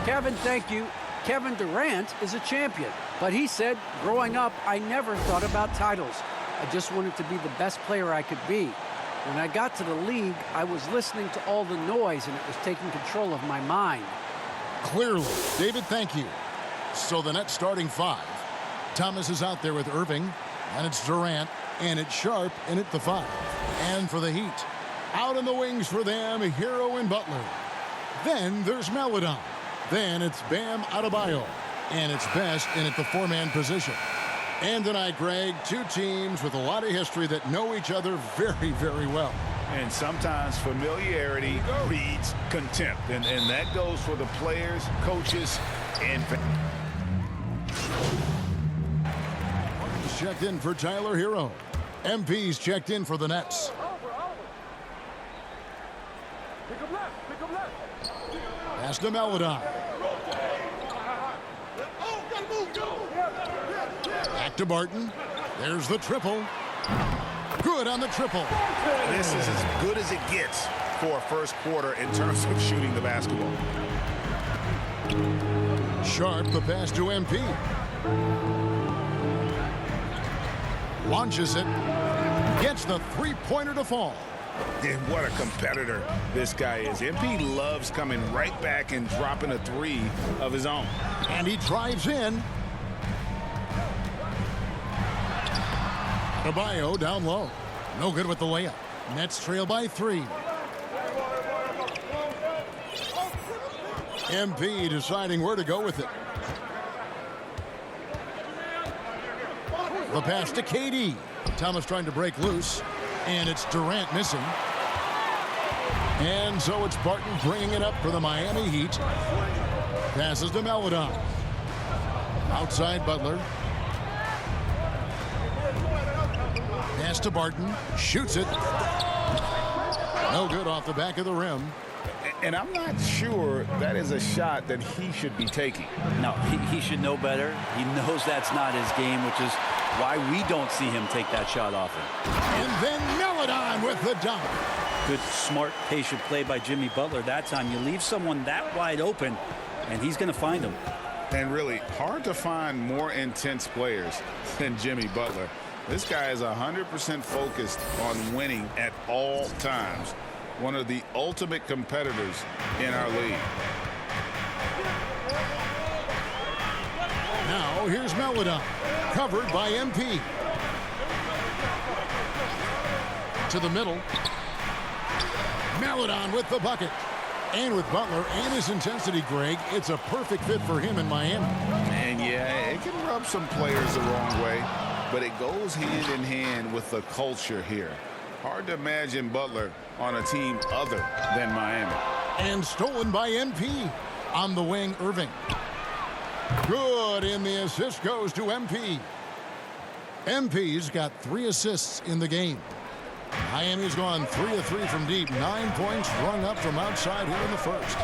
Kevin, thank you. Kevin Durant is a champion, but he said, growing up, I never thought about titles. I just wanted to be the best player I could be. When I got to the league, I was listening to all the noise, and it was taking control of my mind. Clearly. David, thank you. So the Nets starting five. Thomas is out there with Irving, and it's Durant, and it's Sharp in at the five. And for the Heat, out in the wings for them, Hero and Butler. Then there's Maledon. Then it's Bam Adebayo, and it's Best in at the four-man position. And tonight, Greg, two teams with a lot of history that know each other very, very well. And sometimes familiarity breeds contempt, and that goes for the players, coaches, and checked in for Tyler Hero. MP's checked in for the Nets. Pass to Maledon. Back to Barton. There's the triple. Good on the triple. This is as good as it gets for a first quarter in terms of shooting the basketball. Sharp, the pass to MP. Launches it. Gets the three-pointer to fall. And what a competitor this guy is. MP loves coming right back and dropping a three of his own. And he drives in. Adebayo down low. No good with the layup. Nets trail by 3. MP deciding where to go with it. The pass to KD. Thomas trying to break loose. And it's Durant missing. And so it's Barton bringing it up for the Miami Heat. Passes to Maledon. Outside Butler. Pass to Barton. Shoots it. No good off the back of the rim. And I'm not sure that is a shot that he should be taking. No, he should know better. He knows that's not his game, which is why we don't see him take that shot often. And then Maledon with the dunk. Good, smart, patient play by Jimmy Butler. That time you leave someone that wide open, and he's going to find him. And really, hard to find more intense players than Jimmy Butler. This guy is 100% focused on winning at all times. One of the ultimate competitors in our league. Now here's Maledon, covered by MP. To the middle. Maledon with the bucket. And with Butler and his intensity, Greg, it's a perfect fit for him in Miami. And yeah, it can rub some players the wrong way, but it goes hand in hand with the culture here. Hard to imagine Butler on a team other than Miami. And stolen by MP. On the wing, Irving. Good, and the assist goes to MP. MP's got 3 assists in the game. Miami's gone 3 of 3 from deep. 9 points rung up from outside here in the first.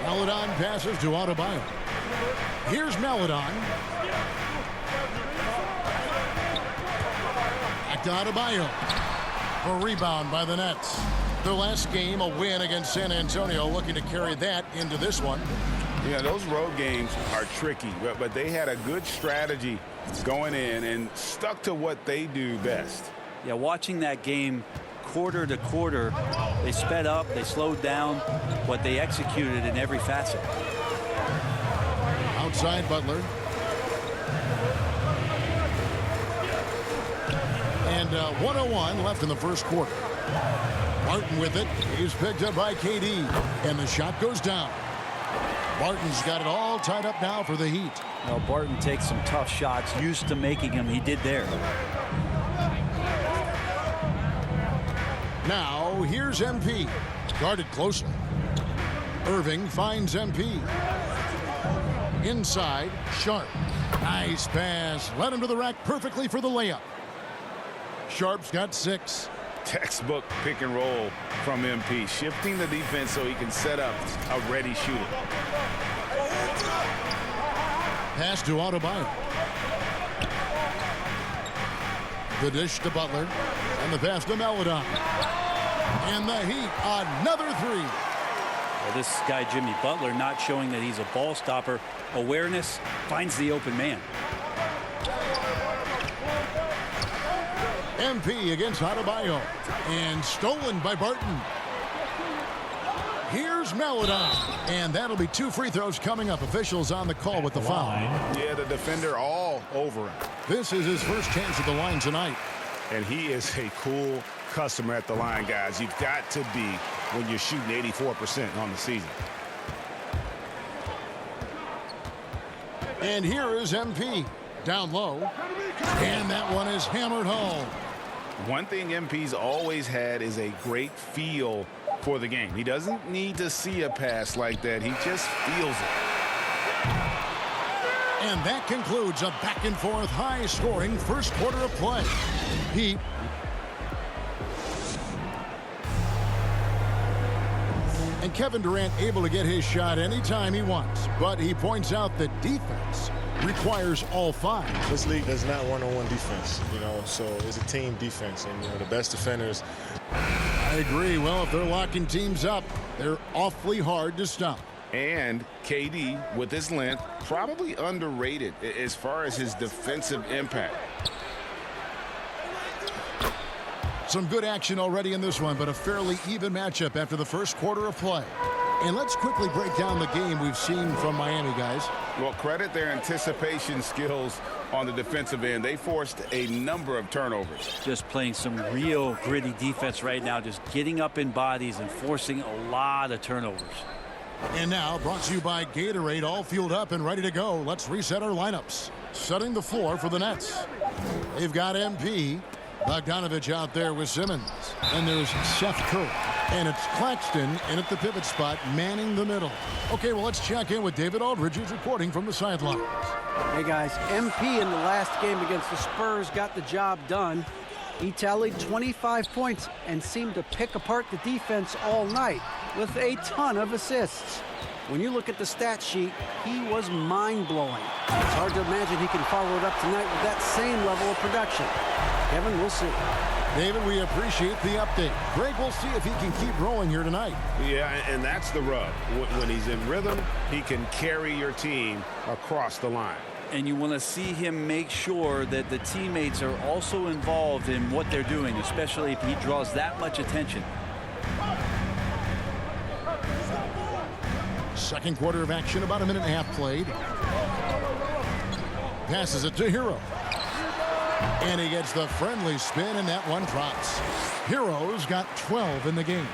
Maledon passes to Adebayo. Here's Maledon. Back to Adebayo. A rebound by the Nets. Their last game, a win against San Antonio, looking to carry that into this one. Yeah, those road games are tricky, but they had a good strategy going in and stuck to what they do best. Yeah, watching that game quarter to quarter, they sped up, they slowed down, but they executed in every facet. Outside Butler. And 1:01 left in the first quarter. Barton with it. He's picked up by KD. And the shot goes down. Barton's got it all tied up now for the Heat. Well, Barton takes some tough shots, used to making them. He did there. Now, here's MP. Guarded closely. Irving finds MP. Inside, Sharp. Nice pass. Led him to the rack perfectly for the layup. Sharp's got 6. Textbook pick and roll from MP, shifting the defense so he can set up a ready shooter. Pass to Adebayo. The dish to Butler. And the pass to Maledon. And the Heat, another 3. Well, this guy, Jimmy Butler, not showing that he's a ball stopper. Awareness, finds the open man. MP against Adebayo. And stolen by Barton. Here's Maledon. And that'll be 2 free throws coming up. Officials on the call with the foul. Yeah, the defender all over him. This is his first chance at the line tonight. And he is a cool customer at the line, guys. You've got to be when you're shooting 84% on the season. And here is MP. Down low. And that one is hammered home. One thing MP's always had is a great feel for the game. He doesn't need to see a pass like that. He just feels it. And that concludes a back-and-forth, high-scoring first quarter of play. Heat and Kevin Durant able to get his shot anytime he wants. But he points out that defense requires all 5. This league does not one-on-one defense, so it's a team defense. And, the best defenders. I agree. Well, if they're locking teams up, they're awfully hard to stop. And KD, with his length, probably underrated as far as his defensive impact. Some good action already in this one, but a fairly even matchup after the first quarter of play. And let's quickly break down the game we've seen from Miami, guys. Well, credit their anticipation skills on the defensive end. They forced a number of turnovers. Just playing some real gritty defense right now, just getting up in bodies and forcing a lot of turnovers. And now, brought to you by Gatorade, all fueled up and ready to go. Let's reset our lineups. Setting the floor for the Nets. They've got MP, Bogdanovich out there with Simmons. And there's Seth Curry. And it's Claxton in at the pivot spot, manning the middle. Okay, well, let's check in with David Aldridge, who's reporting from the sidelines. Hey, guys, MP in the last game against the Spurs got the job done. He tallied 25 points and seemed to pick apart the defense all night with a ton of assists. When you look at the stat sheet, he was mind-blowing. It's hard to imagine he can follow it up tonight with that same level of production. Kevin, we'll see. David, we appreciate the update. Greg, we'll see if he can keep rolling here tonight. Yeah, and that's the rub. When he's in rhythm, he can carry your team across the line. And you want to see him make sure that the teammates are also involved in what they're doing, especially if he draws that much attention. Second quarter of action, about a minute and a half played. Passes it to Hero. And he gets the friendly spin, and that one drops. Hero's got 12 in the game.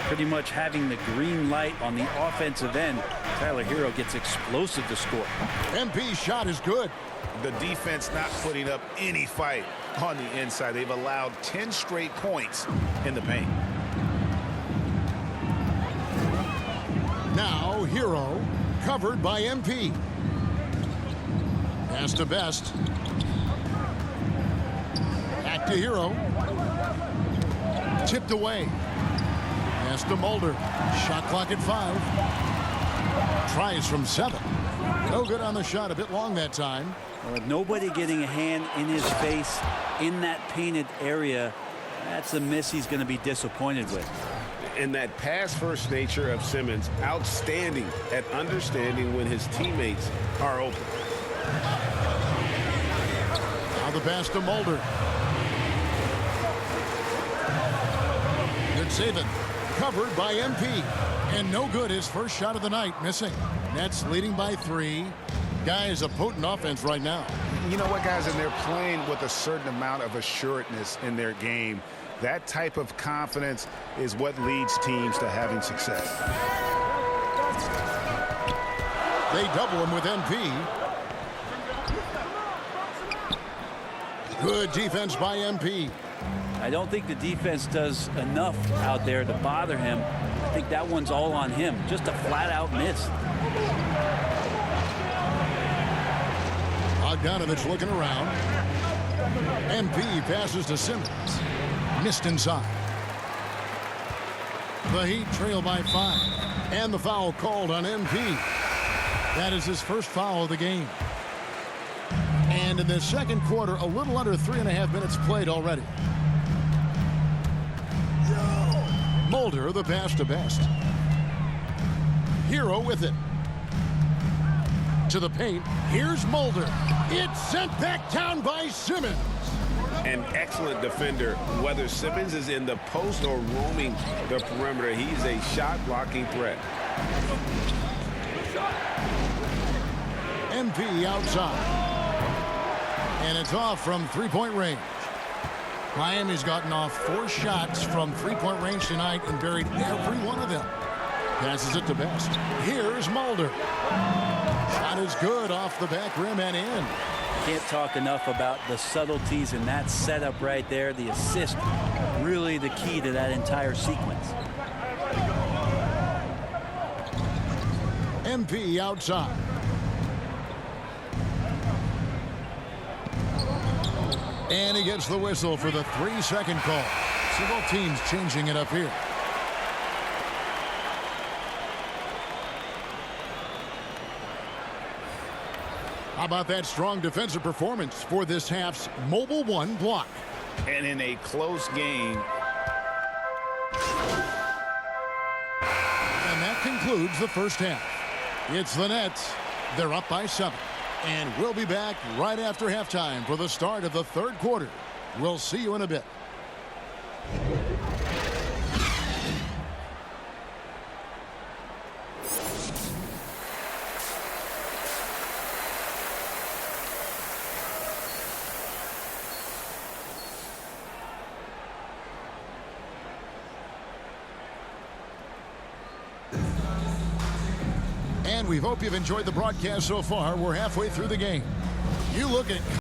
Pretty much having the green light on the offensive end. Tyler Hero gets explosive to score. MP's shot is good. The defense not putting up any fight on the inside. They've allowed 10 straight points in the paint. Now Hero covered by MP. Pass to Best. Back to Hero. Tipped away. Pass to Mulder. Shot clock at 5. Tries from 7. No good on the shot. A bit long that time. With nobody getting a hand in his face in that painted area, that's a miss he's going to be disappointed with. And that pass-first nature of Simmons, outstanding at understanding when his teammates are open. Now the pass to Mulder. Good save it. Covered by MP. And no good. His first shot of the night missing. Nets leading by 3. Guys, a potent offense right now. You know what, guys? And they're playing with a certain amount of assuredness in their game. That type of confidence is what leads teams to having success. They double him with MP. Good defense by MP. I don't think the defense does enough out there to bother him. I think that one's all on him. Just a flat-out miss. Bogdanovich looking around. MP passes to Simmons. Missed inside. The Heat trail by 5. And the foul called on MP. That is his first foul of the game. And in the second quarter, a little under 3.5 minutes played already. Mulder, the pass to Best. Hero with it. To the paint. Here's Mulder. It's sent back down by Simmons. An excellent defender, whether Simmons is in the post or roaming the perimeter. He's a shot-blocking threat. MP outside. And it's off from three-point range. Miami's gotten off 4 shots from three-point range tonight and buried every one of them. Passes it to Best. Here's Mulder. Shot is good off the back rim and in. Can't talk enough about the subtleties in that setup right there. The assist, really the key to that entire sequence. MP outside. And he gets the whistle for the 3-second call. So both teams changing it up here. How about that strong defensive performance for this half's Mobile One block? And in a close game. And that concludes the first half. It's the Nets. They're up by 7. And we'll be back right after halftime for the start of the third quarter. We'll see you in a bit. And we hope you've enjoyed the broadcast so far. We're halfway through the game. You look at